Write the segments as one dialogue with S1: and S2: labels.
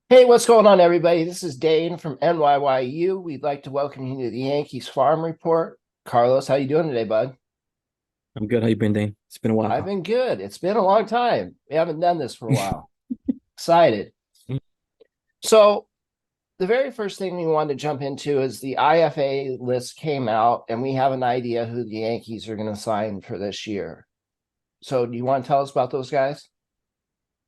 S1: Hey, what's going on, everybody? This is Dane from NYYU. We'd like to welcome you to the Yankees Farm Report. Carlos, how you doing today, bud?
S2: I'm good. How you been, Dane? It's been a
S1: I've
S2: while.
S1: been good. It's been a long time. We haven't done this for a while. Excited. So, the very first thing we wanted to jump into is the IFA list came out, and we have an idea who the Yankees are going to sign for this year. So, do you want to tell us about those guys?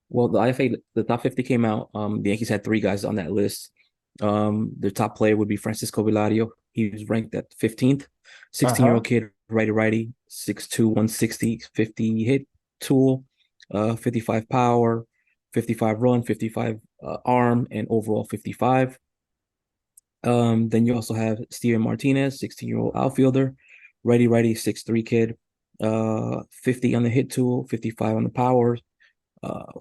S2: Well, the IFA, the top 50 came out. The Yankees had three guys on that list. Their top player would be Francisco Villario. He was ranked at 15th. 16-year-old
S1: Uh-huh.
S2: kid, righty, 6'2", 160, 50 hit tool, 55 power, 55 run, 55 arm, and overall 55. Then you also have Steven Martinez, 16-year-old outfielder, righty, 6'3" kid, 50 on the hit tool, 55 on the power,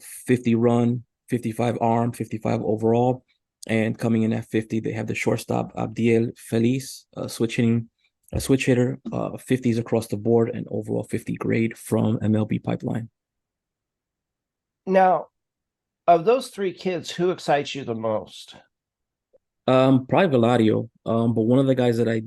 S2: 50 run, 55 arm, 55 overall. And coming in at 50, they have the shortstop Abdiel Feliz, a switch hitter, 50s across the board, and overall 50 grade from MLB Pipeline.
S1: Now, of those three kids, who excites you the most?
S2: Probably Velario. But one of the guys that I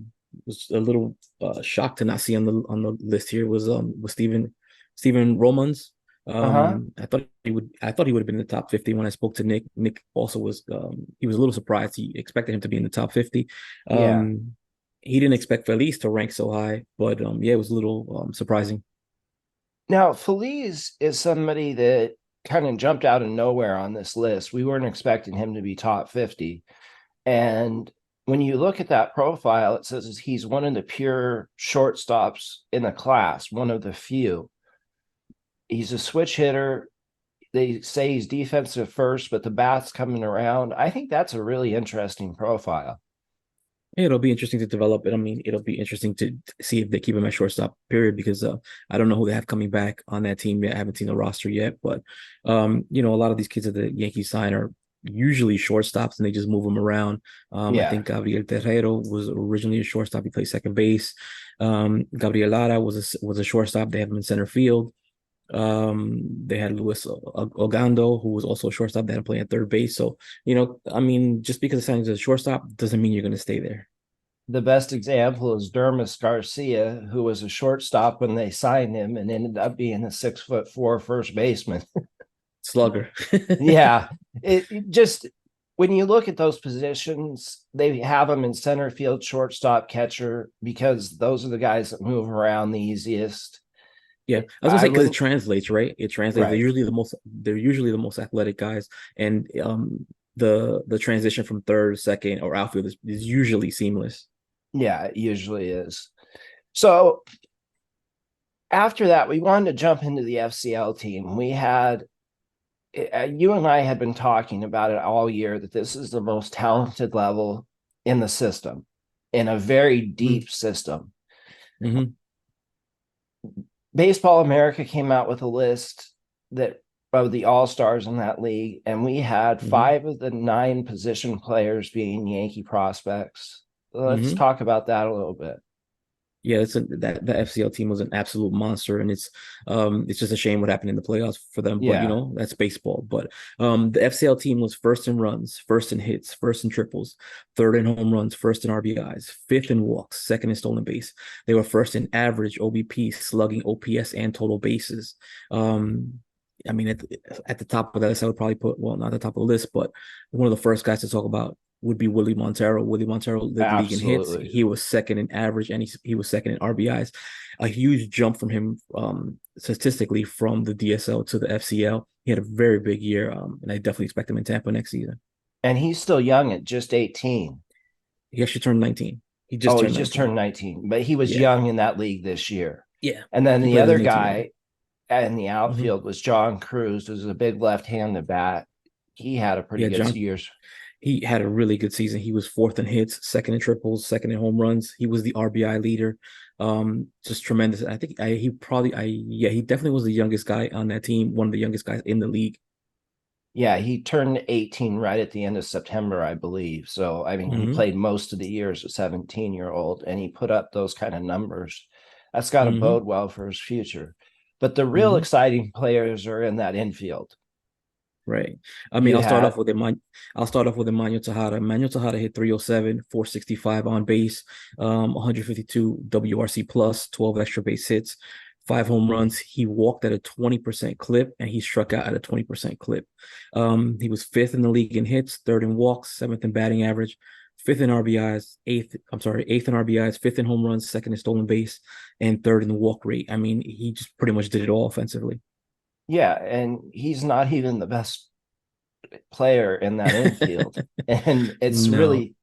S2: was a little shocked to not see on the list here was Steven Romans.
S1: Uh-huh.
S2: I thought he would have been in the top 50 when I spoke to Nick. Nick also was he was a little surprised. He expected him to be in the top 50.
S1: Yeah.
S2: Um, he didn't expect Feliz to rank so high, but yeah, it was a little surprising.
S1: Now, Feliz is somebody that kind of jumped out of nowhere on this list. We weren't expecting him to be top 50. And when you look at that profile, it says he's one of the pure shortstops in the class, one of the few. He's a switch hitter. They say he's defensive first, but the bat's coming around. I think that's a really interesting profile.
S2: Yeah, it'll be interesting to develop it. I mean, it'll be interesting to see if they keep him at shortstop, period, because I don't know who they have coming back on that team yet. I haven't seen the roster yet, but a lot of these kids that the Yankees sign are usually shortstops and they just move them around. I
S1: Yeah.
S2: think Gabriel Terrero was originally a shortstop. He played second base. Gabriel Lara was a shortstop. They have him in center field. They had Luis Ogando, who was also a shortstop that playing at third base. So, I mean, just because the signing's a shortstop doesn't mean you're going to stay there.
S1: The best example is Dermis Garcia, who was a shortstop when they signed him and ended up being a 6'4" first baseman.
S2: Slugger.
S1: Yeah, it just when you look at those positions, they have them in center field, shortstop, catcher, because those are the guys that move around the easiest.
S2: Yeah, I was gonna
S1: I
S2: say because it
S1: wouldn't,
S2: translates, right? It translates.
S1: right.
S2: They're usually the most athletic guys, and the transition from third, second, or outfield is usually seamless.
S1: Yeah, it usually is. So after that, we wanted to jump into the FCL team. We had you and I had been talking about it all year that this is the most talented level in the system, in a very deep system.
S2: Mm-hmm.
S1: Baseball America came out with a list that of the all stars in that league, and we had
S2: Mm-hmm.
S1: five of the nine position players being Yankee prospects. Let's
S2: Mm-hmm.
S1: talk about that a little bit.
S2: Yeah, that the FCL team was an absolute monster, and it's just a shame what happened in the playoffs for them. But
S1: Yeah,
S2: that's baseball. But the FCL team was first in runs, first in hits, first in triples, third in home runs, first in RBIs, fifth in walks, second in stolen base. They were first in average, OBP, slugging, OPS, and total bases. Um, I mean, at the top of that list, I would probably put, well, not the top of the list, but one of the first guys to talk about would be Willie Montero. Willie Montero led the league in hits.
S1: absolutely.
S2: He was second in average, and he was second in RBIs. A huge jump from him statistically from the DSL to the FCL. He had a very big year, and I definitely expect him in Tampa next season.
S1: And he's still young at just 18.
S2: He actually turned 19. He just
S1: Oh, he
S2: turned
S1: just
S2: 19.
S1: turned 19, but he was
S2: Yeah,
S1: young in that league this year.
S2: yeah.
S1: And then
S2: He
S1: the
S2: played as
S1: other
S2: an 18-year-old.
S1: guy in the
S2: Mm-hmm.
S1: outfield was John Cruz, who's a big left-handed bat. He had a pretty
S2: Yeah,
S1: good
S2: John.
S1: years.
S2: He had a really good season. He was fourth in hits, second in triples, second in home runs. He was the RBI leader. Just tremendous. He definitely was the youngest guy on that team, one of the youngest guys in the league.
S1: Yeah, he turned 18 right at the end of September, I believe. So, I mean, he
S2: Mm-hmm.
S1: played most of the year as a 17-year-old and he put up those kind of numbers. That's got to
S2: Mm-hmm.
S1: bode well for his future. But the real
S2: Mm-hmm.
S1: exciting players are in that infield.
S2: Right. I mean,
S1: You had,
S2: I'll start off with Emmanuel Tejada. Emmanuel Tejada hit 307, 465 on base, 152 WRC plus, 12 extra base hits, 5 home runs. He walked at a 20% clip and he struck out at a 20% clip. He was fifth in the league in hits, third in walks, seventh in batting average, fifth in RBIs, eighth in RBIs, fifth in home runs, second in stolen base, and third in the walk rate. I mean, he just pretty much did it all offensively.
S1: yeah, and he's not even the best player in that infield. And it's
S2: No.
S1: really,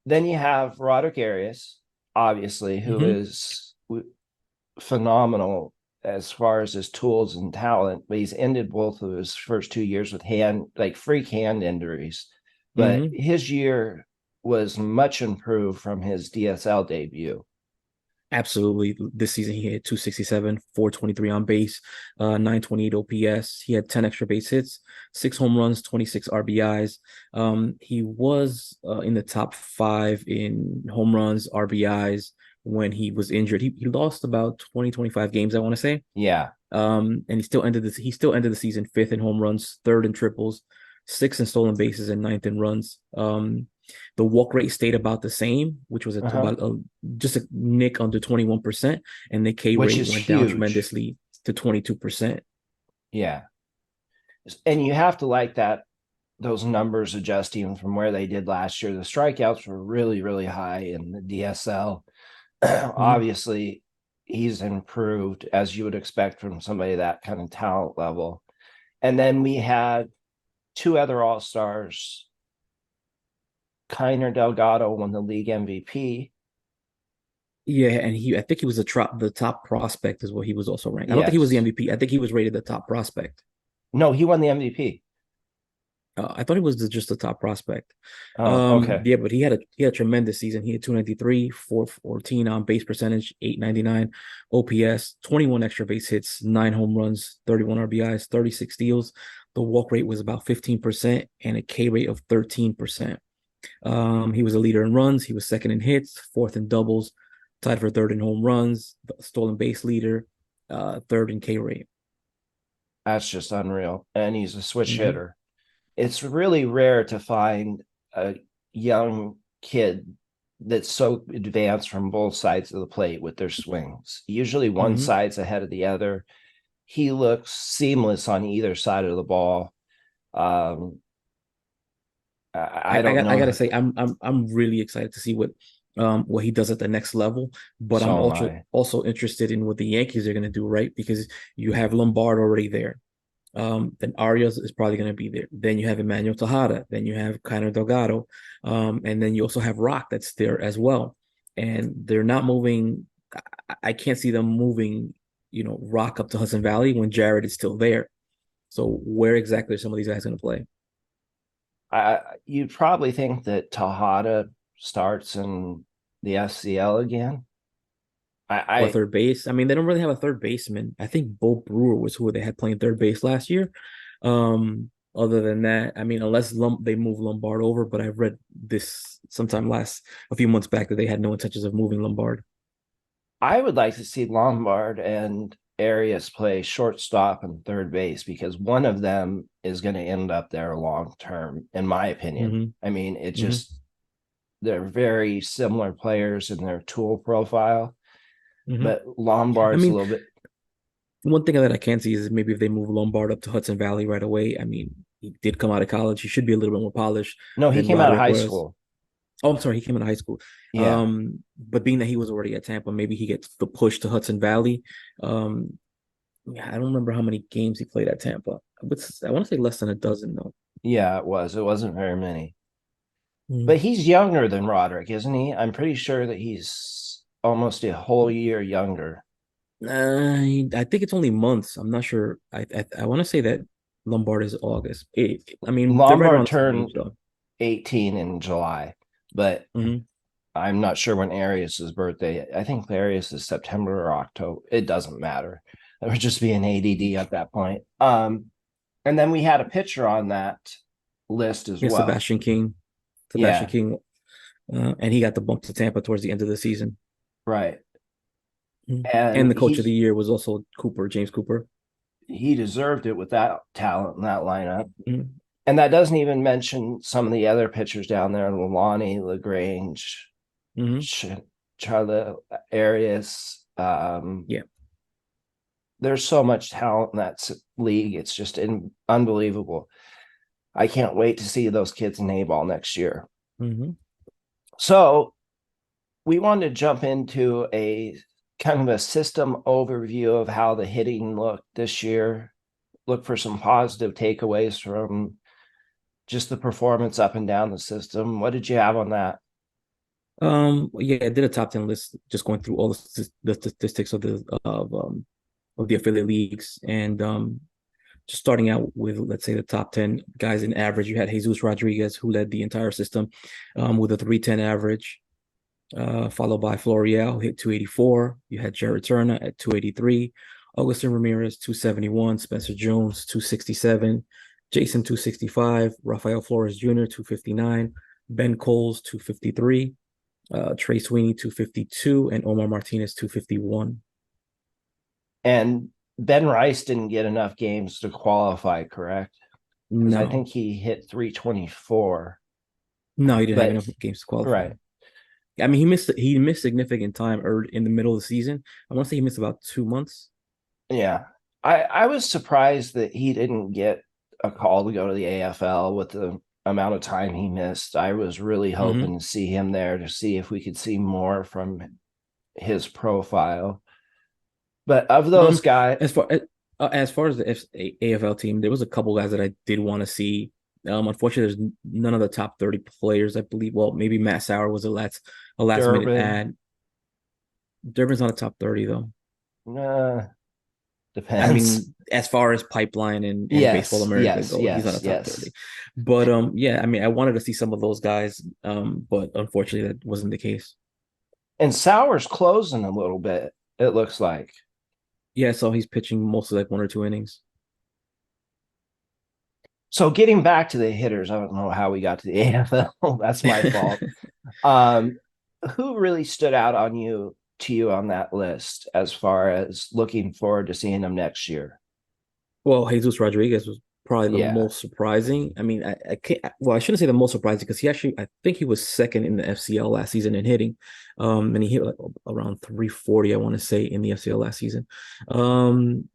S1: then you have Roderick Arias, obviously, who
S2: Hmm.
S1: is phenomenal as far as his tools and talent, but he's ended both of his first 2 years with freak hand injuries. But
S2: Hmm.
S1: his year was much improved from his DSL debut.
S2: Absolutely. This season he hit 267, 423 on base, 928 OPS. He had 10 extra base hits, 6 home runs, 26 RBIs. He was in the top five in home runs, RBIs when he was injured. He lost about 20, 25 games, I want to say.
S1: Yeah.
S2: And he still ended the season fifth in home runs, third in triples, sixth in stolen bases, and ninth in runs. The walk rate stayed about the same, which was
S1: Uh-huh.
S2: just a nick under 21%, and the K
S1: Which
S2: rate
S1: is
S2: went down
S1: huge.
S2: tremendously to 22%.
S1: Yeah. And you have to like that, those numbers adjusting from where they did last year. The strikeouts were really, really high in the DSL.
S2: Mhm.
S1: Obviously, he's improved as you would expect from somebody that kind of talent level. And then we had two other All Stars. Kiner Delgado won the league MVP.
S2: Yeah, and I think he was the top prospect is what he was also ranked. I don't think he was the
S1: Yes.
S2: MVP. I think he was rated the top prospect.
S1: No, he won the MVP.
S2: I thought he was just the top prospect.
S1: Oh, okay.
S2: Yeah, but he had a tremendous season. He had 293, 414 on base percentage, 899 OPS, 21 extra base hits, 9 home runs, 31 RBIs, 36 steals. The walk rate was about 15% and a K rate of 13%. He was a leader in runs. He was second in hits, fourth in doubles, tied for third in home runs, stolen base leader, third in K rate.
S1: That's just unreal. And he's a switch
S2: Mm-hmm.
S1: hitter. It's really rare to find a young kid that's so advanced from both sides of the plate with their swings. Usually one
S2: Mm-hmm.
S1: side's ahead of the other. He looks seamless on either side of the ball. Um, I don't
S2: I
S1: know.
S2: gotta say I'm really excited to see what he does at the next level. But I'm
S1: So am I.
S2: also interested in what the Yankees are gonna do, right? Because you have Lombard already there. Then Arias is probably gonna be there. Then you have Emmanuel Tejada. Then you have Kiner Delgado. And then you also have Rock that's there as well. And they're not moving. I can't see them moving, Rock up to Hudson Valley when Jared is still there. So where exactly are some of these guys gonna play?
S1: You'd probably think that Tejada starts in the FCL again.
S2: Or
S1: I
S2: third base. I mean, they don't really have a third baseman. I think Bo Brewer was who they had playing third base last year. Other than that, I mean, unless they move Lombard over, but I read this sometime a few months back that they had no intentions of moving Lombard.
S1: I would like to see Lombard and Arias play shortstop and third base because one of them is going to end up there long term, in my opinion.
S2: Hmm.
S1: I mean, it
S2: Hmm.
S1: just they're very similar players in their tool profile,
S2: Hmm.
S1: but
S2: I
S1: Lombard's a
S2: mean,
S1: little bit.
S2: one thing that I can see is maybe if they move Lombard up to Hudson Valley right away. I mean, he did come out of college. He should be a little bit more polished
S1: No, he
S2: than
S1: came out of
S2: Roderick
S1: high
S2: was.
S1: school.
S2: Oh, I'm sorry, he came out of high school.
S1: Yeah,
S2: But being that he was already at Tampa, maybe he gets the push to Hudson Valley. Um, yeah, I don't remember how many games he played at Tampa. But I want to say less than a dozen though.
S1: yeah, it was. It wasn't very many.
S2: Mm.
S1: But he's younger than Roderick, isn't he? I'm pretty sure that he's almost a whole year younger.
S2: I think it's only months. I'm not sure. I want to say that Lombard is August. I mean, they're right
S1: Lombard
S2: around the same age
S1: turned
S2: though.
S1: 18 in July, but
S2: Hmm.
S1: I'm not sure when Arias's birthday. I think Arias is September or October. It doesn't matter. It would just be an ADD at that point. And then we had a pitcher on that list as
S2: Yeah,
S1: well.
S2: Sebastian
S1: Yeah,
S2: King, and he got the bump to Tampa towards the end of the season.
S1: right.
S2: Mhm. And
S1: And
S2: the coach of the
S1: he's
S2: year was also James Cooper.
S1: he deserved it with that talent in that lineup.
S2: Mhm.
S1: And that doesn't even mention some of the other pitchers down there: Lelani, Lagrange,
S2: Mhm.
S1: Charlotte Arias.
S2: Yeah.
S1: There's so much talent in that league. It's just unbelievable. I can't wait to see those kids in A-ball next year.
S2: Mhm.
S1: So we wanted to jump into a kind of a system overview of how the hitting looked this year. Look for some positive takeaways from just the performance up and down the system. What did you have on that?
S2: Yeah, I did a top 10 list, just going through all the statistics of the affiliate leagues, and just starting out with, let's say, the top 10 guys in average. You had Jesus Rodriguez, who led the entire system, with a 310 average, followed by Florial, who hit 284. You had Jared Turner at 283, Augustin Ramirez 271, Spencer Jones 267, Jason 265, Rafael Flores Jr. 259, Ben Coles 253, Trey Sweeney 252, and Omar Martinez 251.
S1: And Ben Rice didn't get enough games to qualify, correct? Because I
S2: No,
S1: think he hit 324.
S2: no, he didn't have
S1: But
S2: enough games to qualify.
S1: right.
S2: I mean, he missed significant time in the middle of the season. I want to say he missed about 2 months.
S1: Yeah. I was surprised that he didn't get a call to go to the AFL with the amount of time he missed. I was really
S2: Hmm.
S1: hoping to see him there to see if we could see more from his profile. But of those
S2: Um,
S1: guys,
S2: as far as the AFL team, there was a couple guys that I did want to see. Unfortunately, there's none of the top 30 players, I believe. Well, maybe Matt Sauer was a last minute
S1: Durbin,
S2: add. Durbin's not a top 30 though.
S1: uh,
S2: I
S1: depends.
S2: mean, as far as pipeline and Baseball
S1: Yes,
S2: America
S1: yes,
S2: go, he's not
S1: yes,
S2: a top
S1: yes.
S2: 30. But yeah, I mean, I wanted to see some of those guys. But unfortunately that wasn't the case.
S1: And Sauer's closing a little bit, it looks like.
S2: Yeah, so he's pitching mostly like 1 or 2 innings.
S1: So getting back to the hitters, I don't know how we got to the AFL. That's my fault. Um, who really stood out to you on that list as far as looking forward to seeing them next year?
S2: Well, Jesus Rodriguez was probably the
S1: Yeah,
S2: most surprising. I mean, I can't. Well, I shouldn't say the most surprising because I think he was second in the FCL last season in hitting, and he hit like around 340, I want to say, in the FCL last season. Um,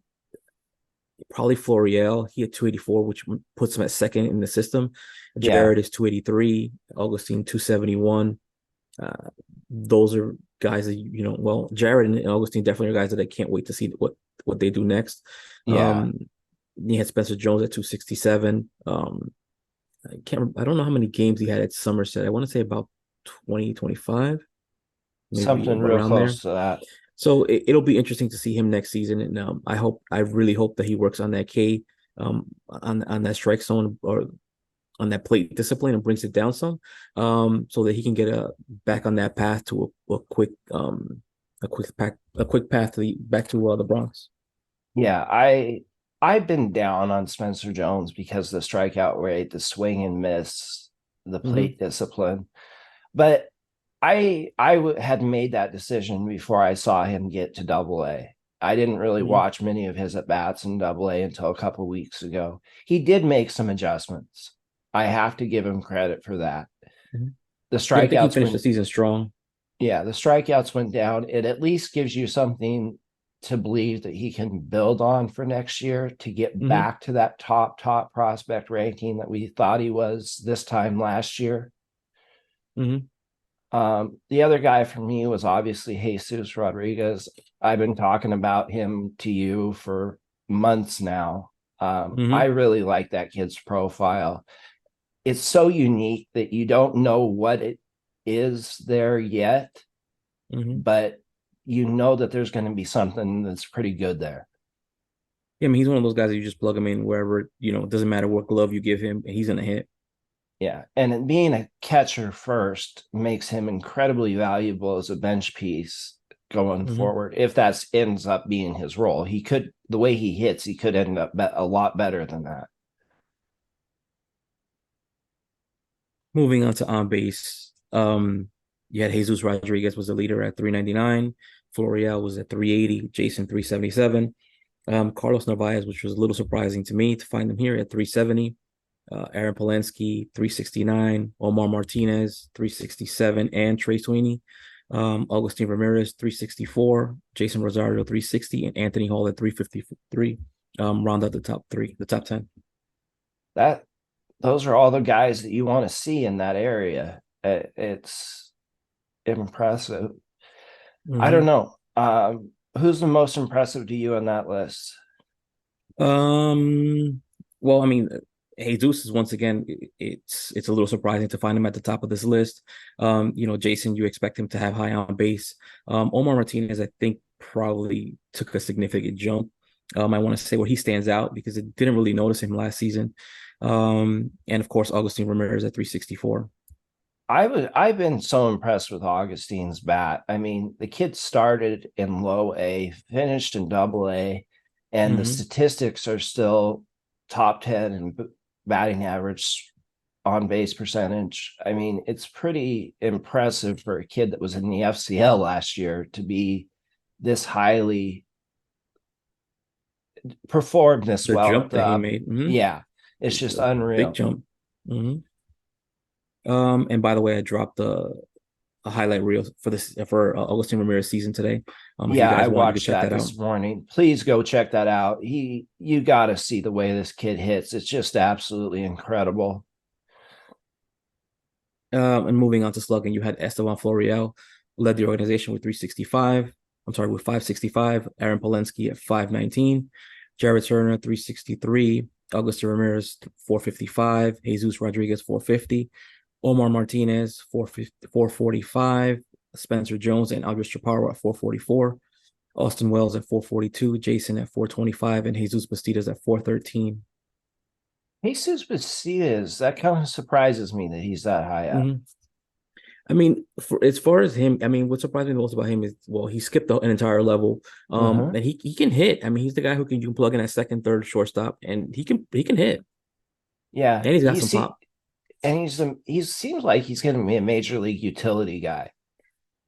S2: Probably Florial, he had 284, which puts him at second in the system.
S1: yeah,
S2: Jared is 283, Augustine 271. Uh, those are guys that well, Jared and Augustine definitely are guys that I can't wait to see what they do next.
S1: yeah.
S2: Um, he had Spencer Jones at 267. I don't know how many games he had at Somerset. I want to say about 20, 25, maybe
S1: Something real
S2: around there.
S1: close to that.
S2: So it'll be interesting to see him next season, and I really hope that he works on that K, on that strike zone or on that plate discipline and brings it down some, so that he can get back on that path to a quick path back to the Bronx.
S1: Yeah, I've been down on Spencer Jones because the strikeout rate, the swing and miss, the
S2: Hmm.
S1: plate discipline. But I had made that decision before I saw him get to Double A. I didn't really
S2: Hmm.
S1: watch many of his at bats in Double A until a couple of weeks ago. He did make some adjustments. I have to give him credit for that.
S2: Hmm.
S1: The
S2: Yeah, I think he
S1: strikeouts
S2: finished the
S1: went,
S2: season strong.
S1: yeah, the strikeouts went down. It at least gives you something to believe that he can build on for next year to get
S2: Hmm.
S1: back to that top prospect ranking that we thought he was this time last year.
S2: Hmm.
S1: The other guy for me was obviously Jesus Rodriguez. I've been talking about him to you for months now. I
S2: Hmm.
S1: really like that kid's profile. It's so unique that you don't know what it is there yet,
S2: Hmm.
S1: but you know that there's going to be something that's pretty good there.
S2: Yeah, I mean, he's one of those guys that you just plug him in wherever, it doesn't matter what glove you give him, and he's gonna hit.
S1: Yeah. And being a catcher first makes him incredibly valuable as a bench piece going
S2: Hmm.
S1: forward. If that ends up being his role, he could, the way he hits, he could end up a lot better than that.
S2: Moving on to on base, you had Jesus Rodriguez was the leader at 399. Florial was at 380. Jason 377. Carlos Narvaez, which was a little surprising to me to find him here at 370. Aaron Polensky, 369. Omar Martinez, 367. And Trey Sweeney. Augustine Ramirez, 364. Jason Rosario, 360. And Anthony Hall at 353. Round out the top three, the top 10.
S1: That those are all the guys that you want to see in that area. It's impressive. I don't
S2: Mhm.
S1: know. Who's the most impressive to you on that list?
S2: Um, well, I mean, Jesus is once again, it's a little surprising to find him at the top of this list. Jason, you expect him to have high on base. Omar Martinez, I think, probably took a significant jump. I want to say where he stands out because it didn't really notice him last season. And of course, Augustine Ramirez at 364.
S1: I've been so impressed with Augustine's bat. I mean, the kid started in low A, finished in double A, and the
S2: Hmm.
S1: statistics are still top 10 in batting average, on base percentage. I mean, it's pretty impressive for a kid that was in the FCL last year to be this highly performed this
S2: The
S1: well
S2: jump
S1: at
S2: that he
S1: the
S2: made,
S1: yeah, it's just
S2: a big
S1: unreal.
S2: jump. Hmm. And by the way, I dropped a highlight reel for this for Augustine Ramirez season today. If you
S1: Yeah, I
S2: guys want, you could
S1: watched
S2: check
S1: that
S2: that out.
S1: this morning. Please go check that out. You got to see the way this kid hits. It's just absolutely incredible.
S2: And moving on to slugging, you had Esteban Florial led the organization with 365. I'm sorry, with 565. Aaron Polensky at 519. Jared Turner 363. Augusto Ramirez 455. Jesus Rodriguez 450. Omar Martinez 445. Spencer Jones and Aldrich Chaparro at 444. Austin Wells at 442. Jason at 425. And Jesus Bastidas at 413.
S1: Jesus Bastidas, that kind of surprises me that he's that high up.
S2: Mm-hmm. I mean, for as far as him, I mean, what surprised me most about him is, well, he skipped an entire level.
S1: Uh-huh.
S2: And he can hit. I mean, he's the guy who can you can plug in at second, third, shortstop, and he can hit,
S1: Yeah,
S2: and he's got some pop.
S1: he seems like he's going to be a major league utility guy.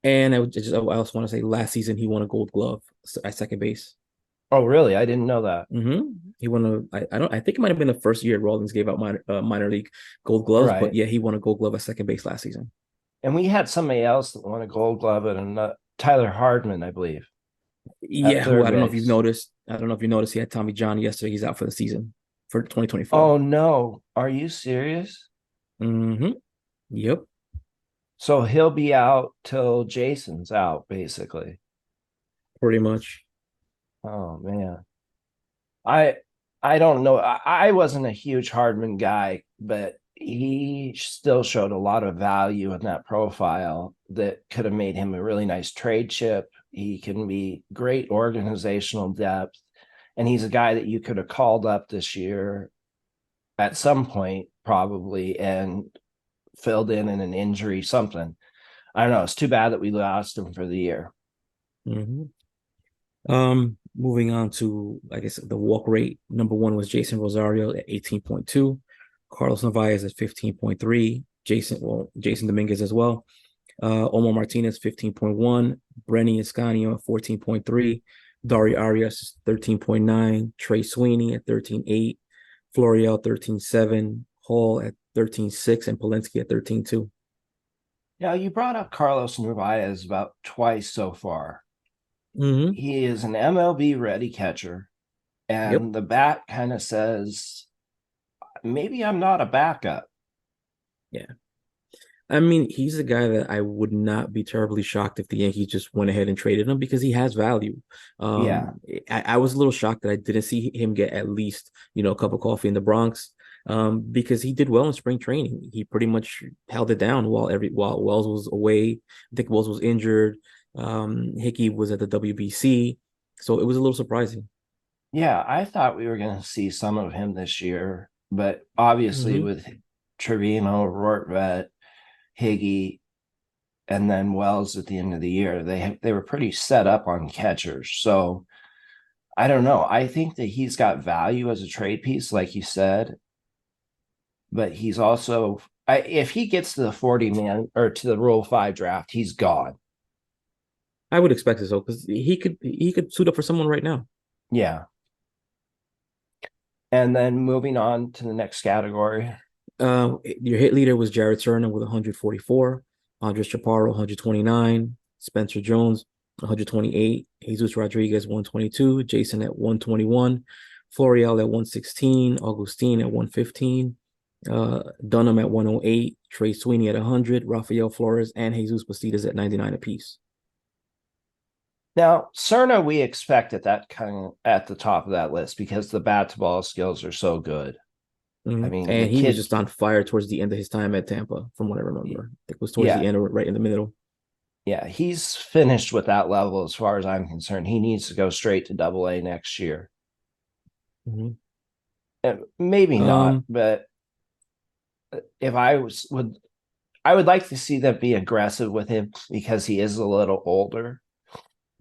S2: And I also want to say last season he won a Gold Glove at second base.
S1: Oh, really? I didn't know that.
S2: He won I don't I think it might have been the first year Rawlings gave out minor league Gold Gloves, but
S1: Right.
S2: yeah, he won a Gold Glove at second base last season.
S1: And we had somebody else that won a Gold Glove and Tyler Hardman, I believe, at
S2: Yeah, who
S1: third
S2: I don't know if you've
S1: base.
S2: noticed. I don't know if you noticed he had Tommy John yesterday. He's out for the season for 2024.
S1: Oh no, are you serious?
S2: Mm-hmm. Yep,
S1: So he'll be out till Jason's out, basically.
S2: pretty much.
S1: Oh man. I I don't know. I wasn't a huge Hardman guy, but he still showed a lot of value in that profile that could have made him a really nice trade chip. He can be great organizational depth, and he's a guy that you could have called up this year at some point, probably, and filled in an injury, something. I don't know. It's too bad that we lost him for the year.
S2: Hmm. Moving on to, I guess, the walk rate. Number one was Jason Rosario at 18.2, Carlos Narvaez at 15.3, Jason Dominguez as well. Omar Martinez 15.1, Brenny Escanio at 14.3, Dari Arias 13.9, Trey Sweeney at 13.8, Florial 13.7, Hall at 13.6, and Polensky at 13.2.
S1: Now, you brought up Carlos Narvaez about twice so far.
S2: Mm-hmm.
S1: He is an MLB ready catcher,
S2: Yep.
S1: and the bat kind of says, maybe I'm not a backup.
S2: Yeah. I mean, he's a guy that I would not be terribly shocked if the Yankees just went ahead and traded him because he has value.
S1: Yeah.
S2: I was a little shocked that I didn't see him get at least, a cup of coffee in the Bronx, because he did well in spring training. He pretty much held it down while Wells was away. I think Wells was injured. Hickey was at the WBC, so it was a little surprising.
S1: Yeah. I thought we were going to see some of him this year, but obviously
S2: Hmm.
S1: with Trevino, Rortvet, Higgy, and then Wells at the end of the year, they were pretty set up on catchers. So I don't know. I think that he's got value as a trade piece, like you said, but he's also if he gets to the 40 man or to the Rule 5 draft, he's gone.
S2: I would expect it so because he could suit up for someone right now.
S1: Yeah. And then moving on to the next category.
S2: Your hit leader was Jared Turner with 144, Andres Chaparro 129, Spencer Jones 128, Jesus Rodriguez 122, Jason at 121, Florial at 116, Augustine at 115, Dunham at 108, Trey Sweeney at 100, Rafael Flores and Jesus Bastidas at 99 apiece.
S1: Now, Cerna, we expect at that kind of at the top of that list because the bat to ball skills are so good. I mean, the
S2: And he was
S1: kid,
S2: just on fire towards the end of his time at Tampa, from what I remember. It was towards the
S1: yeah,
S2: end or right in the middle.
S1: yeah, he's finished with that level as far as I'm concerned. He needs to go straight to Double A next year.
S2: Mhm.
S1: Maybe not,
S2: Um,
S1: but if I was would I would like to see them be aggressive with him because he is a little older.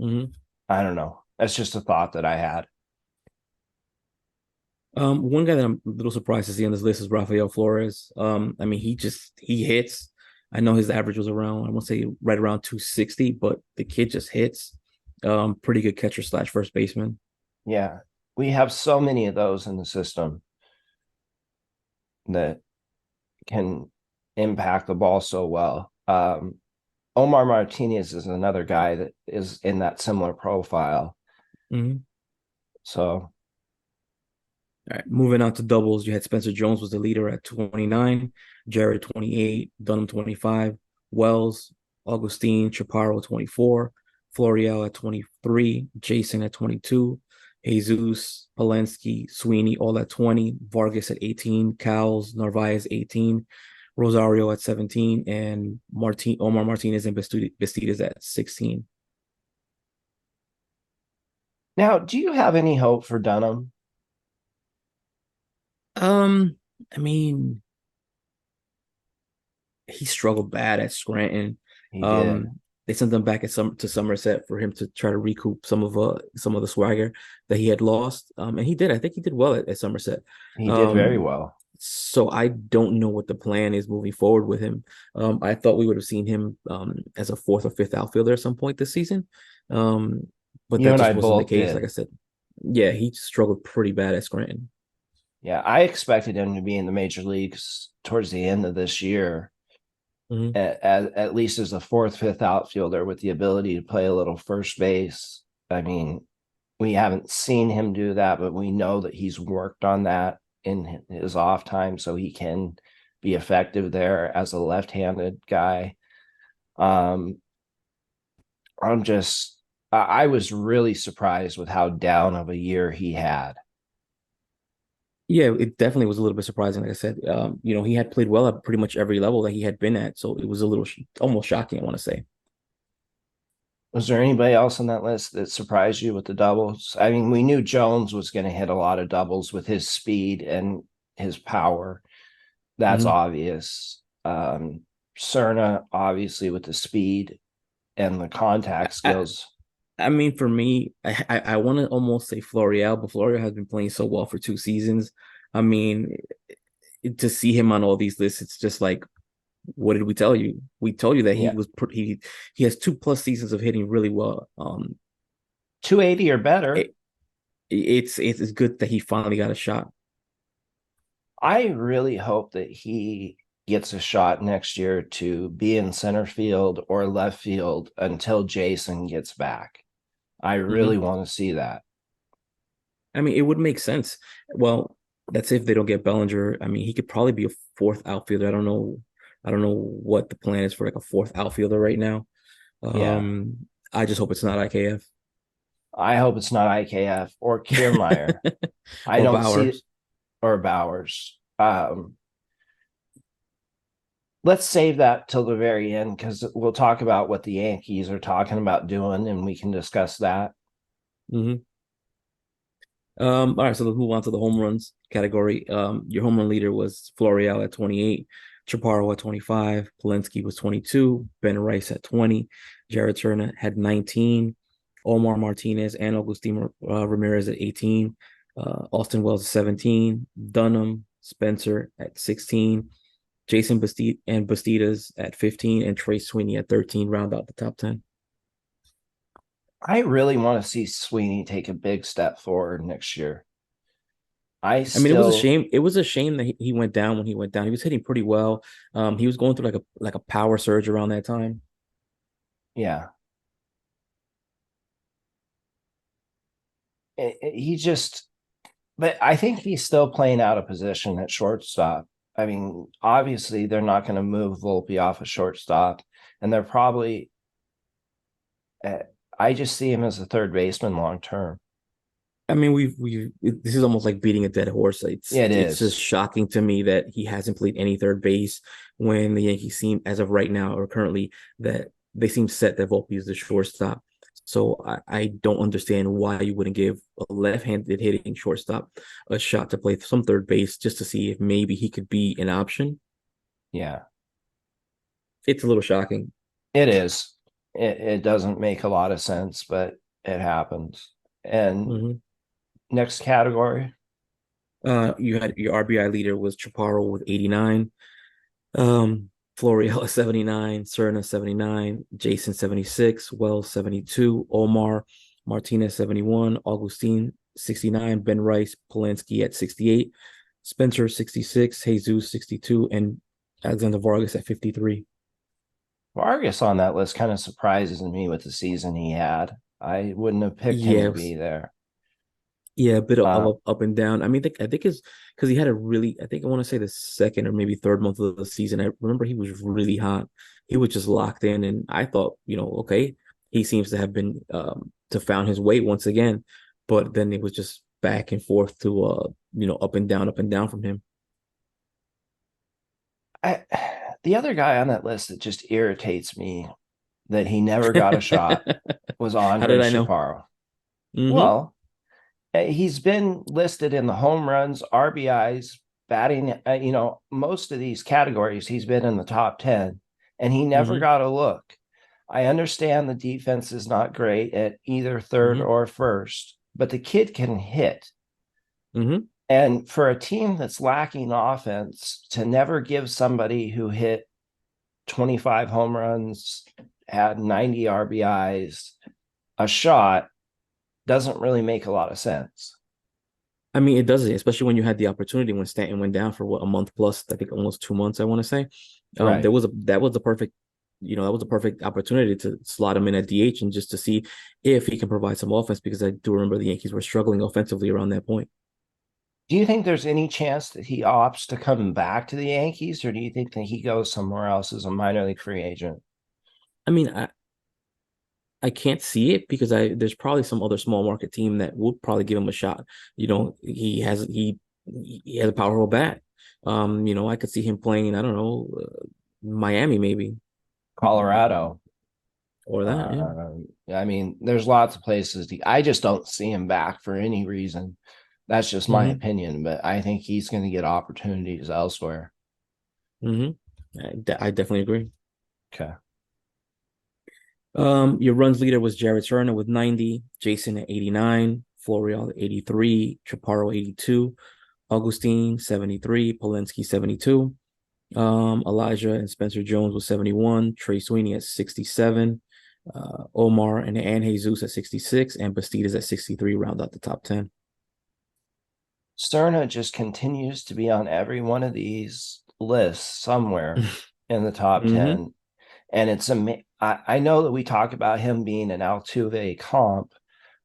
S2: mhm.
S1: I don't know. That's just a thought that I had.
S2: One guy that I'm a little surprised to see on this list is Rafael Flores. I mean, he hits. I know his average was around, I want to say right around 260, but the kid just hits. Pretty good catcher slash first baseman.
S1: Yeah, we have so many of those in the system that can impact the ball so well. Omar Martinez is another guy that is in that similar profile.
S2: Mhm.
S1: So
S2: All right, moving on to doubles, you had Spencer Jones was the leader at 29, Jared 28, Dunham 25, Wells, Augustine, Chaparro 24, Florial at 23, Jason at 22, Jesus, Palensky, Sweeney all at 20, Vargas at 18, Cowles, Narvaez 18, Rosario at 17, and Omar Martinez and Bastidas at 16.
S1: now, do you have any hope for Dunham?
S2: Um, I mean, he struggled bad at Scranton.
S1: He did.
S2: They sent him back to Somerset for him to try to recoup some of the swagger that he had lost. And he did. I think he did well at Somerset.
S1: He did very
S2: Um,
S1: well.
S2: so I don't know what the plan is moving forward with him. I thought we would have seen him as a fourth or fifth outfielder at some point this season. Um, but
S1: You
S2: that
S1: and I
S2: just wasn't the
S1: both
S2: case. Like
S1: did.
S2: I said, yeah, he struggled pretty bad at Scranton.
S1: Yeah, I expected him to be in the major leagues towards the end of this year,
S2: Mhm.
S1: at least as a fourth, fifth outfielder with the ability to play a little first base. I mean, we haven't seen him do that, but we know that he's worked on that in his off time so he can be effective there as a left-handed guy. Um, I'm just I was really surprised with how down of a year he had.
S2: Yeah, it definitely was a little bit surprising. Like I said, he had played well at pretty much every level that he had been at, so it was a little almost shocking, I want to say.
S1: Was there anybody else on that list that surprised you with the doubles? I mean, we knew Jones was going to hit a lot of doubles with his speed and his power. That's
S2: Mhm.
S1: obvious. Cerna, obviously, with the speed and the contact
S2: I,
S1: skills.
S2: I mean, for me, I want to almost say Florial, but Florial has been playing so well for 2 seasons. I mean, to see him on all these lists, it's just like, what did we tell you? We told you that
S1: Yeah,
S2: he has 2+ seasons of hitting really well.
S1: 280 or better.
S2: It, it's good that he finally got a shot.
S1: I really hope that he gets a shot next year to be in center field or left field until Jason gets back. I really
S2: Mhm.
S1: want to see that.
S2: I mean, it would make sense. Well, that's if they don't get Bellinger. I mean, he could probably be a fourth outfielder. I don't know. I don't know what the plan is for like a fourth outfielder right now.
S1: Yeah.
S2: I just hope it's not IKF
S1: I hope it's not IKF or Kiermaier. I
S2: or
S1: don't see
S2: Bowers.
S1: or Bowers. Let's save that till the very end because we'll talk about what the Yankees are talking about doing and we can discuss that.
S2: Hmm. All right, so let's move on to the home runs category. Your home run leader was Florial at 28, Chaparro at 25, Polensky was 22, Ben Rice at 20, Jared Turner had 19, Omar Martinez and Agustin Ramirez at 18, Austin Wells at 17, Dunham, Spencer at 16, Jason Bastidas at 15, and Trey Sweeney at 13 round out the top 10.
S1: I really want to see Sweeney take a big step forward next year. I
S2: I mean, it was a
S1: still,
S2: shame. It was a shame that he went down when he went down. He was hitting pretty well. He was going through like a power surge around that time.
S1: yeah, he just, but I think he's still playing out of position at shortstop. I mean, obviously, they're not going to move Volpe off a shortstop, and they're probably, uh, I just see him as a third baseman long term.
S2: I mean, this is almost like beating a dead horse.
S1: Yeah, it
S2: It's just
S1: is.
S2: shocking to me that he hasn't played any third base when the Yankees seem, as of right now or currently, that they seem set that Volpe is the shortstop. So I don't understand why you wouldn't give a left-handed hitting shortstop a shot to play some third base just to see if maybe he could be an option.
S1: Yeah,
S2: It's a little shocking.
S1: it is. It doesn't make a lot of sense, but it happens. And
S2: Mm-hmm.
S1: next category,
S2: You had your RBI leader was Chaparro with 89. Um, Florial 79, Serna 79, Jason 76, Wells 72, Omar Martinez 71, Augustine 69, Ben Rice, Polanski at 68, Spencer 66, Jesus 62, and Alexander Vargas at 53.
S1: Vargas on that list kind of surprises me with the season he had. I wouldn't have picked him to
S2: Yes,
S1: be there.
S2: yeah, a bit of
S1: Uh,
S2: up and down. I mean, I think it's because he had a really, I think I want to say the second or maybe third month of the season. I remember he was really hot. He was just locked in, and I thought, okay, he seems to have been to found his weight once again, but then it was just back and forth to up and down from him.
S1: I, the other guy on that list that just irritates me that he never got a shot was
S2: How did
S1: Andre
S2: I know?
S1: Chaparro.
S2: Mm-hmm.
S1: Well, he's been listed in the home runs, RBIs, batting, most of these categories, he's been in the top 10, and he never
S2: Mm-hmm.
S1: got a look. I understand the defense is not great at either third
S2: Mm-hmm.
S1: or first, but the kid can hit.
S2: Mm-hmm.
S1: And for a team that's lacking offense, to never give somebody who hit 25 home runs, had 90 RBIs a shot doesn't really make a lot of sense.
S2: I mean, it doesn't, especially when you had the opportunity when Stanton went down for what, a month plus, I think almost 2 months, I want to say.
S1: Right.
S2: That was a perfect, that was a perfect opportunity to slot him in at DH and just to see if he can provide some offense because I do remember the Yankees were struggling offensively around that point.
S1: Do you think there's any chance that he opts to come back to the Yankees, or do you think that he goes somewhere else as a minor league free agent?
S2: I mean, I can't see it because there's probably some other small market team that would probably give him a shot. He has a powerful bat. I could see him playing, I don't know, Miami maybe
S1: Colorado.
S2: or that, yeah.
S1: I mean, there's lots of places. I just don't see him back for any reason. That's just my
S2: Mm-hmm.
S1: opinion, but I think he's going to get opportunities elsewhere.
S2: Mm-hmm. I definitely agree.
S1: Okay.
S2: Your runs leader was Jared Serna with 90, Jason at 89, Florial at 83, Chaparro 82, Augustine 73, Polanski 72, Elijah and Spencer Jones with 71, Trey Sweeney at 67, Omar and Jesus at 66, and Bastidas at 63 round out the top 10.
S1: Cerna just continues to be on every one of these lists somewhere in the top
S2: Mm-hmm.
S1: 10. And I know that we talk about him being an Altuve comp,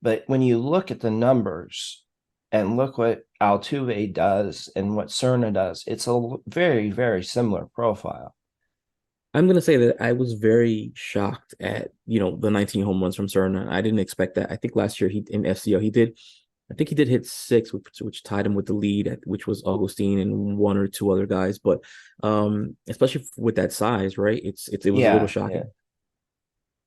S1: but when you look at the numbers and look what Altuve does and what Cerna does, it's a very, very similar profile.
S2: I'm gonna say that I was very shocked at the 19 home runs from Serna. I didn't expect that. I think last year he in FCL he did. I think he did hit six, which tied him with the lead, which was Augustine and one or two other guys. But especially with that size, right? It was a little
S1: Yeah, yeah.
S2: shocking.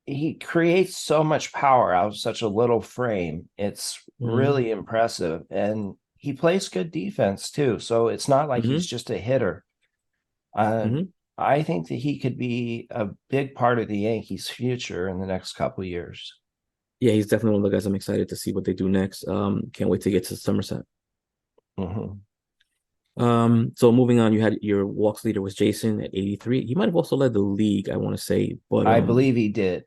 S1: He creates so much power out of such a little frame. It's
S2: Hmm.
S1: really impressive. And he plays good defense too. So it's not like he's
S2: Hmm.
S1: just a hitter. Uh,
S2: Hmm.
S1: I think that he could be a big part of the Yankees' future in the next couple of years.
S2: Yeah, he's definitely one of the guys I'm excited to see what they do next. Can't wait to get to Somerset.
S1: Mhm.
S2: So moving on, you had your walks leader was Jason at 83. He might have also led the league, I want to say, but
S1: I believe he did.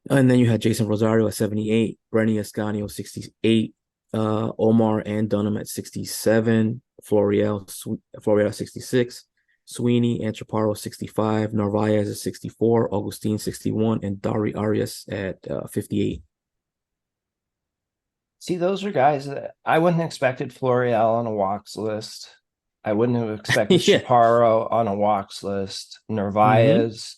S2: and then you had Jason Rosario at 78, Brenny Escanio 68, Omar and Dunham at 67, Florial at 66, Sweeney and Chaparro 65, Narvaez at 64, Augustine 61, and Dari Arias at 58.
S1: See, those are guys that I wouldn't have expected Florial on a walks list. I wouldn't have expected
S2: Yeah.
S1: Chaparro on a walks list.
S2: Mm-hmm.
S1: Narvaez.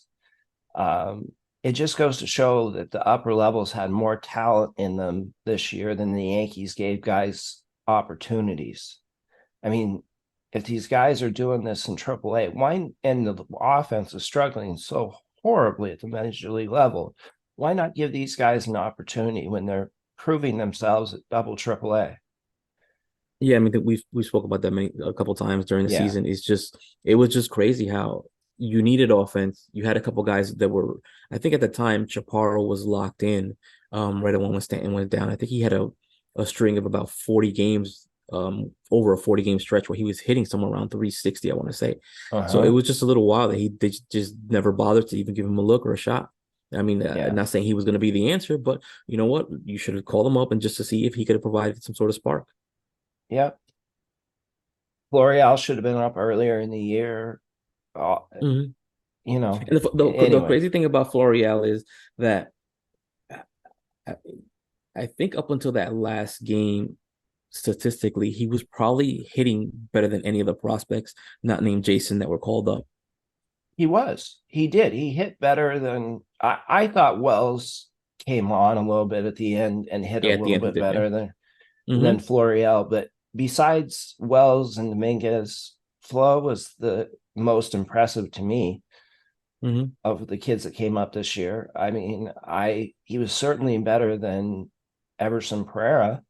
S1: Um, it just goes to show that the upper levels had more talent in them this year than the Yankees gave guys opportunities. I mean, if these guys are doing this in AAA, why and the offense is struggling so horribly at the major league level, why not give these guys an opportunity when they're proving themselves at double AAA?
S2: Yeah, I mean we spoke about that a couple times during the
S1: Yeah.
S2: season. It was just crazy how you needed offense. You had a couple guys that were, I think at the time Chaparro was locked in right when Stanton went down. I think he had a string of about 40 games, over a 40 game stretch where he was hitting somewhere around 360, I want to say. So it
S1: Uh-huh.
S2: was just a little while that they just never bothered to even give him a look or a shot. I mean,
S1: Yeah.
S2: not saying he was going to be the answer, but you know what? You should have called him up and just to see if he could have provided some sort of spark.
S1: Yep. L'Oreal should have been up earlier in the year. Uh,
S2: Mhm.
S1: you know,
S2: And the
S1: anyway,
S2: crazy thing about Florial is that I, I think up until that last game, statistically, he was probably hitting better than any of the prospects not named Jason that were called up.
S1: he was. He did. He hit better than I thought Wells came on a little bit at the end and hit a
S2: Yeah, at the
S1: little
S2: end he
S1: bit
S2: did. Yeah.
S1: better than
S2: Mm-hmm.
S1: Florial. But besides Wells and Dominguez, Flo was the most impressive to me
S2: Mm-hmm.
S1: of the kids that came up this year. I mean, I he was certainly better than Everson Pereira.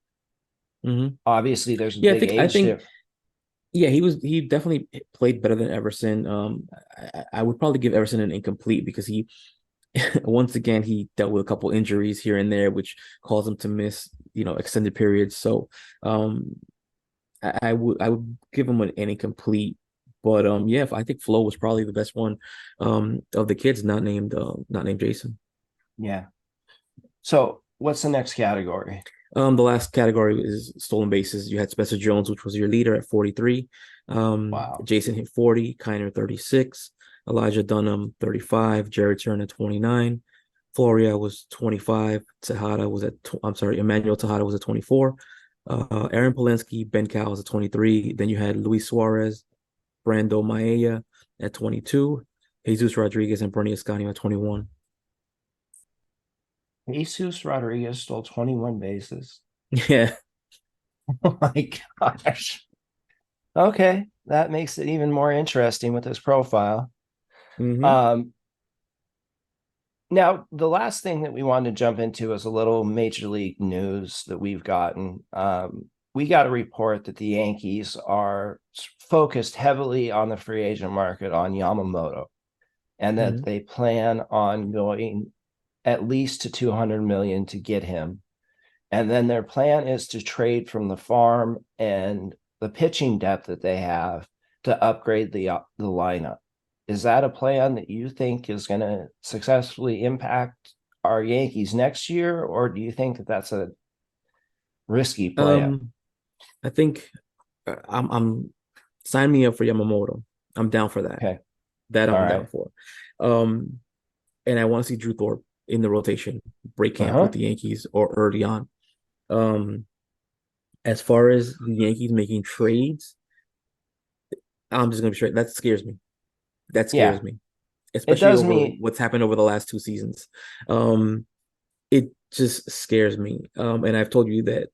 S2: Mm-hmm.
S1: Obviously, there's a
S2: Yeah,
S1: big
S2: I
S1: age
S2: think
S1: difference.
S2: yeah, he definitely played better than Everson. I would probably give Everson an incomplete because he once again he dealt with a couple injuries here and there, which caused him to miss, extended periods. So um I would give him an incomplete. But yeah, I think Flo was probably the best one of the kids not named Jason.
S1: Yeah. So what's the next category?
S2: The last category is stolen bases. You had Spencer Jones, which was your leader at 43.
S1: Wow.
S2: Jason hit 40, Kiner 36, Elijah Dunham 35, Jerry Turner 29, Floria was 25, Tejada was I'm sorry, Emmanuel Tejada was at 24. Aaron Polinsky, Ben Cow was at 23. Then you had Luis Suarez, Brando Maella at 22, Jesus Rodriguez and Bernie Escanio at 21.
S1: Jesus Rodriguez stole 21 bases.
S2: Yeah.
S1: Oh my gosh. Okay. That makes it even more interesting with his profile.
S2: Mm-hmm.
S1: Um, Now, the last thing that we wanted to jump into is a little major league news that we've gotten. We got a report that the Yankees are focused heavily on the free agent market on Yamamoto and that
S2: Mm-hmm.
S1: they plan on going at least to 200 million to get him. And then their plan is to trade from the farm and the pitching depth that they have to upgrade the lineup. Is that a plan that you think is going to successfully impact our Yankees next year, or do you think that that's a risky plan?
S2: Um, I think I'm sign me up for Yamamoto. I'm down for that.
S1: Okay.
S2: That
S1: All
S2: I'm down
S1: right.
S2: for. Um, and I want to see Drew Thorpe in the rotation, break camp with
S1: Uh-huh.
S2: the Yankees or early on. Um, as far as the Yankees making trades, I'm just gonna be straight. That scares me. That
S1: Yeah.
S2: scares me,
S1: It
S2: especially
S1: does
S2: over
S1: mean
S2: what's happened over the last two seasons. It just scares me. And I've told you that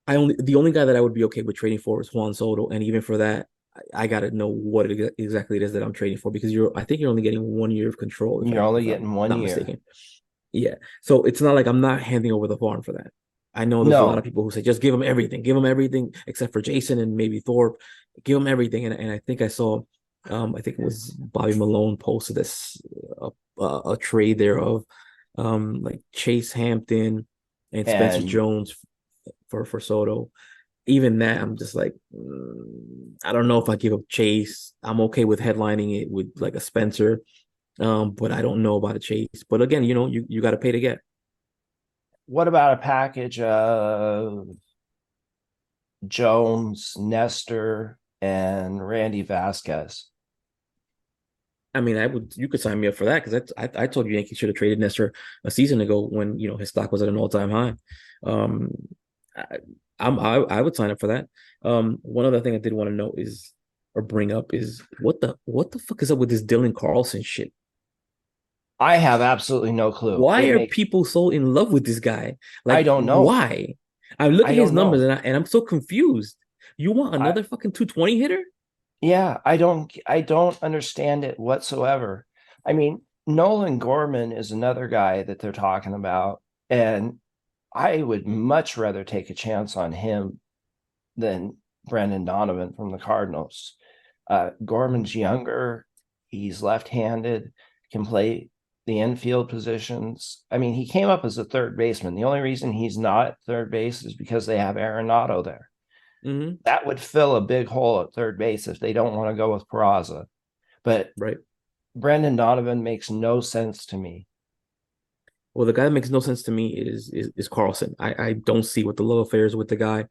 S2: the only guy that I would be okay with trading for is Juan Soto, and even for that, I gotta know what exactly it is that I'm trading for because I think you're only getting 1 year of control if
S1: you're
S2: I'm
S1: only
S2: if I'm
S1: getting one
S2: not
S1: year.
S2: mistaken. Yeah, so it's not like I'm not handing over the farm for that. I know there's a lot of
S1: No,
S2: people who say just give them everything except for Jason and maybe Thorpe, give them everything. And I think I saw, I think it was Bobby Malone posted this a trade there of like Chase Hampton and Spencer
S1: and
S2: Jones for Soto. Even that, I'm just like, I don't know if I give up Chase. I'm okay with headlining it with like a Spencer, but I don't know about a Chase. But again, you got to pay to get.
S1: what about a package of Jones, Nestor, and Randy Vasquez?
S2: I mean, you could sign me up for that because I told you Yankees should have traded Nestor a season ago when his stock was at an all-time high. Um, I, I would sign up for that. One other thing I did want to know is or bring up is what the fuck is up with this Dylan Carlson shit?
S1: I have absolutely no clue.
S2: Why
S1: It
S2: are
S1: make
S2: people so in love with this guy?
S1: I
S2: Like,
S1: don't know.
S2: why? I look
S1: I
S2: at his
S1: don't
S2: numbers
S1: know.
S2: and I'm so confused. You want
S1: I
S2: another fucking 220 hitter?
S1: Yeah, I don't understand it whatsoever. I mean, Nolan Gorman is another guy that they're talking about, and I would much rather take a chance on him than Brendan Donovan from the Cardinals. Gorman's younger, he's left-handed, can play the infield positions. I mean, he came up as a third baseman. The only reason he's not third base is because they have Arenado there.
S2: Hmm.
S1: That would fill a big hole at third base if they don't want to go with Peraza. But
S2: Right.
S1: Brendan Donovan makes no sense to me.
S2: Well, the guy that makes no sense to me is Carlson. I don't see what the love affair is with the guy.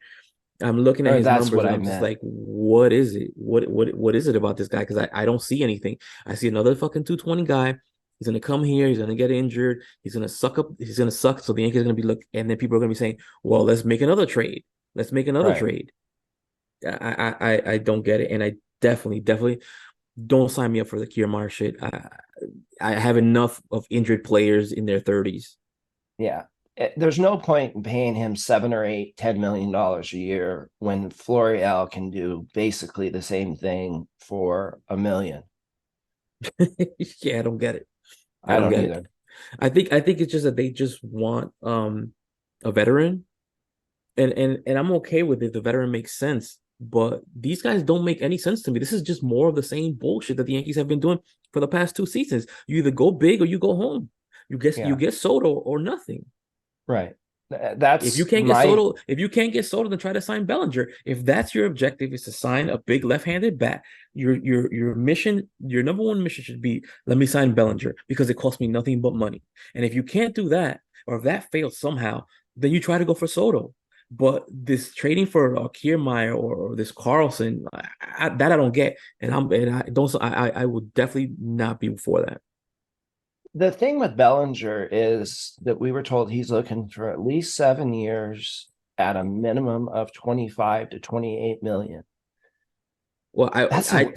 S2: I'm looking at
S1: Or
S2: his
S1: that's
S2: numbers
S1: what
S2: and
S1: I
S2: I'm just
S1: meant.
S2: like, what is it? What is it about this guy? Because I don't see anything. I see another fucking 220 guy. He's gonna come here, he's gonna get injured, he's gonna suck up, he's gonna suck. So the Yankees are gonna be and then people are gonna be saying, well, let's make another trade. Let's make another
S1: Right.
S2: trade. I don't get it. And I definitely don't sign me up for the Kiermaier shit. I have enough of injured players in their 30s.
S1: Yeah. There's no point in paying him 7 or 8, $10 million a year when Florial can do basically the same thing for $1 million.
S2: Yeah, I don't get it. I
S1: I
S2: don't
S1: don't
S2: get it.
S1: either.
S2: I think it's just that they just want a veteran, and I'm okay with it. The veteran makes sense, but these guys don't make any sense to me. This is just more of the same bullshit that the Yankees have been doing for the past 2 seasons. You either go big or you go home. You
S1: Yeah.
S2: get Soto or nothing.
S1: Right. That's my
S2: If you can't get Soto, then try to sign Bellinger. If that's your objective is to sign a big left-handed bat, your number one mission should be let me sign Bellinger because it costs me nothing but money. And if you can't do that, or if that fails somehow, then you try to go for Soto. But this trading for Kiermaier or this Carlson, that I don't get, and I don't I would definitely not be for that.
S1: the thing with Bellinger is that we were told he's looking for at least 7 years at a minimum of 25 to 28 million.
S2: Well,
S1: That's a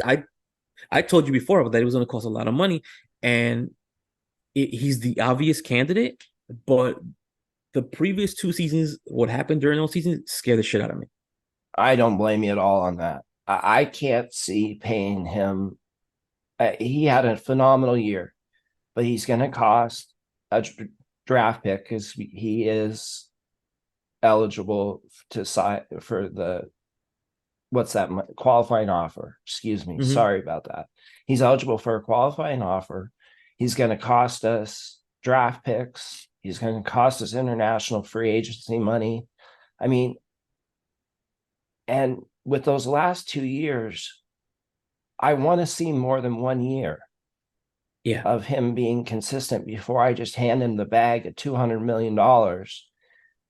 S2: I told you before that it was going to cost a lot of money, and he's the obvious candidate, but the previous 2 seasons, what happened during those seasons scared the shit out of me.
S1: I don't blame you at all on that. I can't see paying him. He had a phenomenal year, but he's going to cost a draft pick because he is eligible to sign for the what's that qualifying offer. Excuse me.
S2: Hmm.
S1: Sorry about that. He's eligible for a qualifying offer. He's going to cost us draft picks. He's going to cost us international free agency money. I mean, and with those last 2 years, I want to see more than 1 year
S2: Yeah.
S1: of him being consistent before I just hand him the bag of $200 million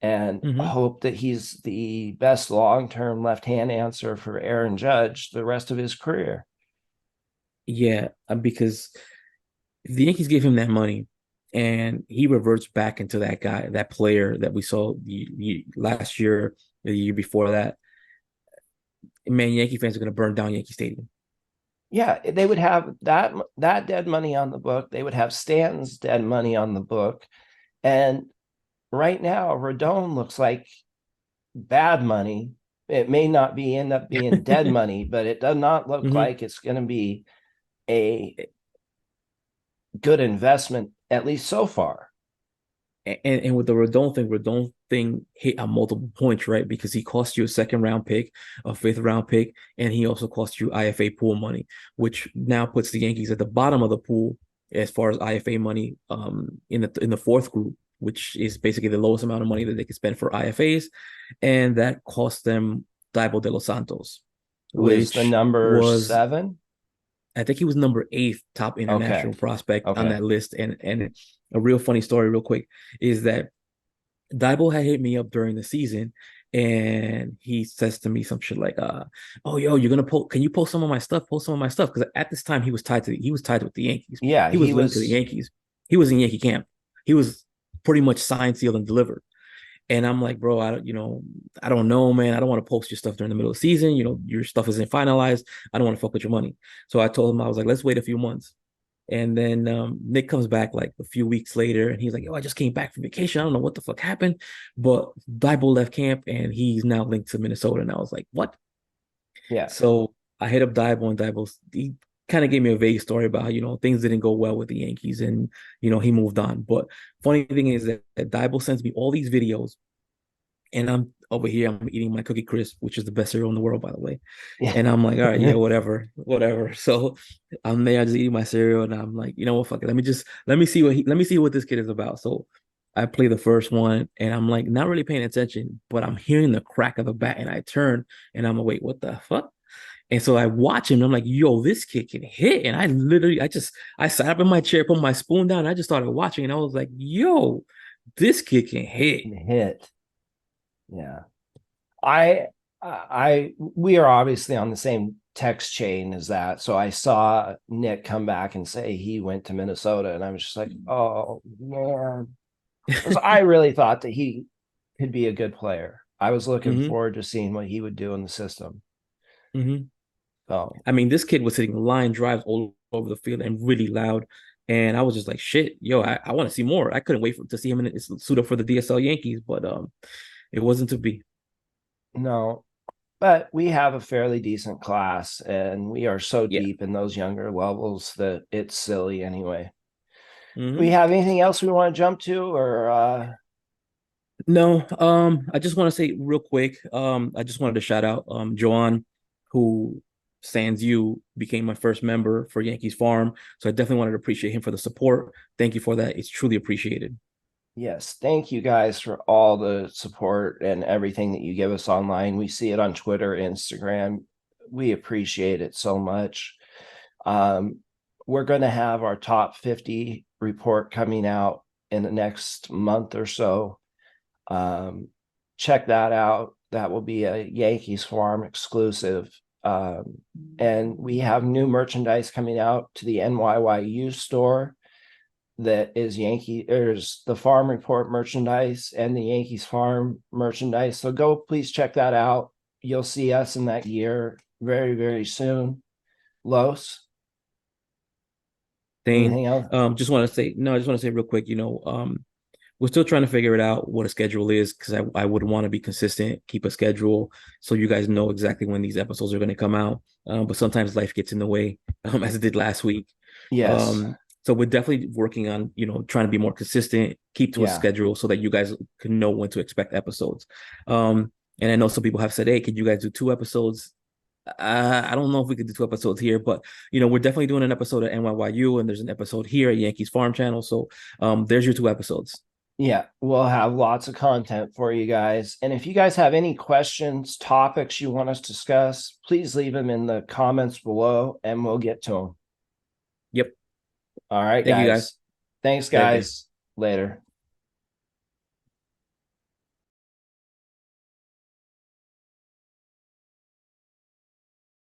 S1: and
S2: Hmm.
S1: hope that he's the best long-term left-hand answer for Aaron Judge the rest of his career.
S2: Yeah, because if the Yankees give him that money and he reverts back into that guy, that player that we saw last year, the year before that, man, Yankee fans are going to burn down Yankee Stadium.
S1: Yeah, they would have that dead money on the book. They would have Stanton's dead money on the book. And right now, Rodon looks like bad money. It may not be end up being dead money, but it does not look
S2: Hmm.
S1: like it's going to be a good investment, at least so far.
S2: And with the Rodon thing hit on multiple points, right? Because he cost you a second round pick, a fifth round pick, and he also cost you IFA pool money, which now puts the Yankees at the bottom of the pool as far as IFA money in the fourth group, which is basically the lowest amount of money that they can spend for IFAs. And that cost them Daibel de los Santos,
S1: Who is the
S2: which
S1: number
S2: was
S1: seven?
S2: I think he was number eighth top
S1: Okay.
S2: international prospect on
S1: Okay.
S2: that list. And a real funny story, real quick, is that Daibel had hit me up during the season, and he says to me some shit like, oh yo, you're gonna post, can you post some of my stuff? Post some of my stuff. Because at this time he was tied with the Yankees.
S1: Yeah,
S2: He
S1: he
S2: was linked to the
S1: was.
S2: Yankees. He was in Yankee camp. He was pretty much signed, sealed, and delivered. And I'm like, bro, I don't know, man. I don't want to post your stuff during the middle of the season. Your stuff isn't finalized. I don't want to fuck with your money. So I told him, I was like, let's wait a few months. And then Nick comes back like a few weeks later, and he's like, "Yo, I just came back from vacation. I don't know what the fuck happened, but Daibel left camp, and he's now linked to Minnesota." And I was like, "What?"
S1: Yeah.
S2: So I hit up Daibel, and he kind of gave me a vague story about how, things didn't go well with the Yankees, and he moved on. But funny thing is that Daibel sends me all these videos, and I'm over here, I'm eating my Cookie Crisp, which is the best cereal in the world, by the way.
S1: Yeah.
S2: And I'm like, all right, yeah, whatever, whatever. So I'm there just eating my cereal, and I'm like, you know what, fuck it. Let me see what this kid is about. So I play the first one, and I'm like not really paying attention, but I'm hearing the crack of the bat, and I turn, and I'm like, wait, what the fuck? And so I watch him, and I'm like, yo, this kid can hit. And I sat up in my chair, put my spoon down, and I just started watching, and I was like, yo, this kid can hit.
S1: Hit. Yeah. We are obviously on the same text chain as that. So I saw Nick come back and say he went to Minnesota, and I was just like, oh man. Because I really thought that he could be a good player. I was looking
S2: hmm
S1: forward to seeing what he would do in the system.
S2: hmm
S1: So
S2: I mean, this kid was hitting line drives all over the field and really loud. And I was just like, shit, yo, I want to see more. I couldn't wait to see him suit up for the DSL Yankees, but it wasn't to be.
S1: no, but we have a fairly decent class, and we are so
S2: Yeah.
S1: deep in those younger levels that it's silly anyway. We
S2: hmm
S1: have anything else we want to jump to, or
S2: No, I just want to say real quick, I just wanted to shout out Joanne, who sans you became my first member for Yankees Farm. So I definitely wanted to appreciate him for the support. Thank you for that. It's truly appreciated.
S1: yes, thank you guys for all the support and everything that you give us online. We see it on Twitter, Instagram. We appreciate it so much. Um, we're going to have our top 50 report coming out in the next month or so. Check that out. That will be a Yankees Farm exclusive. And we have new merchandise coming out to the NYYU store that is there's the Farm Report merchandise and the Yankees Farm merchandise. So go please check that out. You'll see us in that gear very, very soon. Los,
S2: Dane,
S1: anything else?
S2: just want to say, no, I just want to say real quick, we're still trying to figure it out what a schedule is because I would want to be consistent, keep a schedule so you guys know exactly when these episodes are going to come out. But sometimes life gets in the way, as it did last week.
S1: Yes.
S2: So we're definitely working on, trying to be more consistent, keep to a
S1: Yeah.
S2: schedule so that you guys can know when to expect episodes. And I know some people have said, hey, could you guys do 2 episodes? I don't know if we could do 2 episodes here, but we're definitely doing an episode at NYYU, and there's an episode here at Yankees Farm Channel. So there's your 2 episodes.
S1: Yeah, we'll have lots of content for you guys. And if you guys have any questions, topics you want us to discuss, please leave them in the comments below and we'll get to them.
S2: Yep.
S1: All right,
S2: Thank you guys.
S1: guys. Thanks,
S2: Later, Dane.
S1: guys. Later.